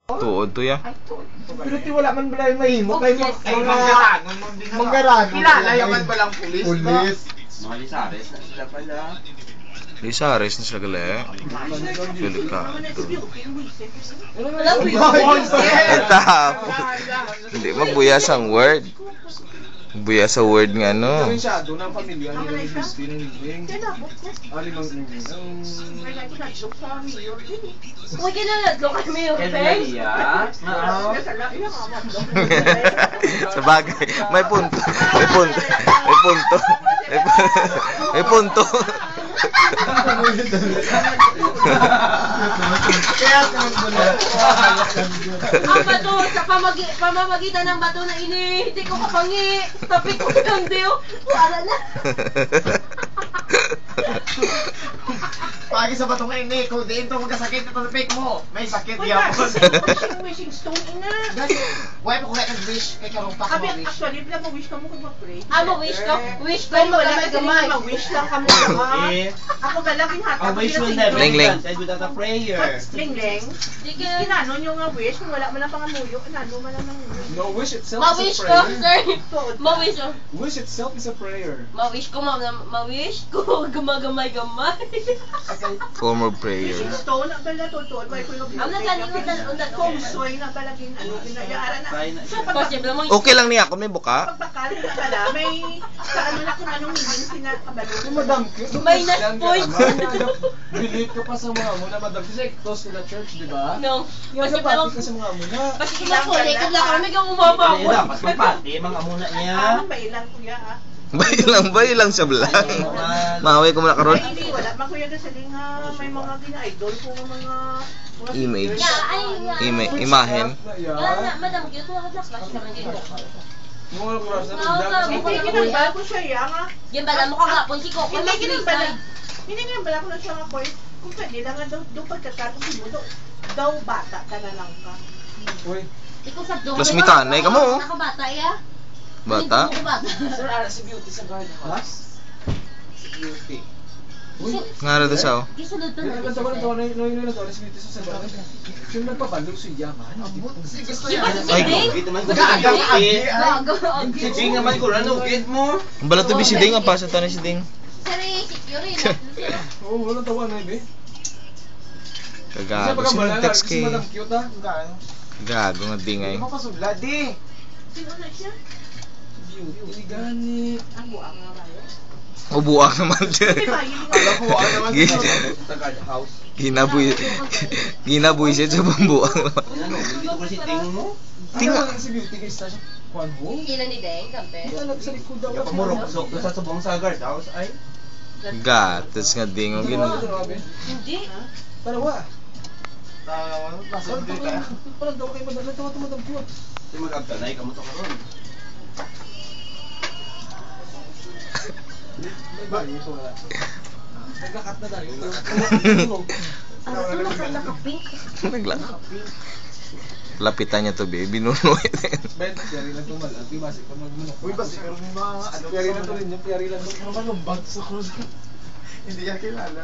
Tuod to ya. Pero ti wala man bala yung mahimo kay Manggaran. Kilala yaman balang pulis. Pulis. Mga lisares na sila pala. Lisares na sila gali. Delikado. Tapos, hindi magbuyas ang word. Buya sa word nga no. Masyado ng pamilya ni Christine ng Ling. Ali mang Uy, kinaladlo kami yung peng. Sa bagay, may punto. May punto. May punto. May punto. Ang bato, sa pamamagitan ng bato na ini, hindi ko kapangi. Tapi ko lang diyo. Wala na. Pagi sa batong ini, kung di ito magkasakit ito sa fake mo, may sakit Uy, yan. wishing stone ina. Huwag mo kaya nag-wish, kay karong pa ka Abi, mag-wish. actually, bila mo wish ka mo kung mag-pray. Wish ko. Wish ko, Kung wala ka magamay-gamay. mag-wish lang kami. Ako galagin hata. Our wish will never Ling, be ling. granted without a prayer. Ling-ling. Di ka. Inanon yung nga wish, kung wala mo lang pangamuyo, inanon mo lang ng wish. No, wish itself Ma-wish is a ko, prayer. sir. Ma-wish ko. Wish itself is a prayer. Ma-wish ko, ma-wish ko. Gumagamay-gamay. Form of prayer. Wishing stone, ang bala totoo. May kuyo Ang nasaling undan. Kung soy na balagin, ginayara na. So, Posible mo. Okay lang niya ako may buka. pagbakal na pala, may sa ano na kung anong meaning sinakabalo. Si Madam, May na-point. Believe ka pa sa mga mo na Madam, kasi close to the church, di ba? No. Yung Posible kapatid mo. ka sa mga mo na. Posible mo. Likod lang kami kung umabang. Ayun lang, mas magpati, mga muna niya. Bailan kuya ah. Bay lang siya blang. Maway ko muna karon. Ay, hindi, wala man kuya sa linga, may mga gina-idol ko mga Image. Yeah, ay. Imahen. Wala na, madam, cute mo. Hadlak ka siya. Mga kuras na Hindi kinambala ko siya yang ah. Yan bala mo kagapon si Coco. Hindi kinambala ko na siya nga boy. Kung pwede lang nga daw pagkatapos mo daw bata ka na lang ka. Uy, Ikaw sa doon. Plus mitanay ka mo. Nakabata ya. Bata. sir, ara si Beauty sa guard house. Si Beauty. Uy, Nga rin siya oh. Gisulod to yung nagtawa na si Beauty sa guard. Yung nagpapalo si Yaman. Si gusto Di ba yan. si Ay, Ding? Git naman ko Gagang sa agi. Si Jing naman ko, ano, git mo? Ang balat to si Ding, ang pasa to ni si Ding. Sari, security. Oo, walang tawa na ibe. Kagago. Sino text Si kay? Madam cute ah. Gago nga dingay. Hindi mo pasudla, di. Sino na siya? Beauty gani. Ang buang nga kayo. Ubuang naman Di dyan. ba, yun Nakuha naman Gin- House. Ginabuy siya sa bambuang naman. Ano, dito ko si Ting mo? Tinga. Si Beauty guys sa Juan Ho. Ilan ni Deng, kampe? Kaya sa likod daw. Kapamurok, so, sa subong sa guard house, ay. Gatas nga ding. Ang gin- Hindi. Tarawa. Pasudla ka. Parang daw kay Madam. Nagtawa to Madam cute. Di mag-abtanay, kamuto ka ron. May bagay ito wala. Naglakat na tayo. Ano to, nakapink? Naglang. Lapitan niya to be. Binunoy din. Ben, piyari lang tumal. Ang tibasik pa magmanok. Uy, basi, pero may mga ano. Piyari lang to rin yung piyari lang to. Ano ba nung bag sa cross? Hindi yan kilala.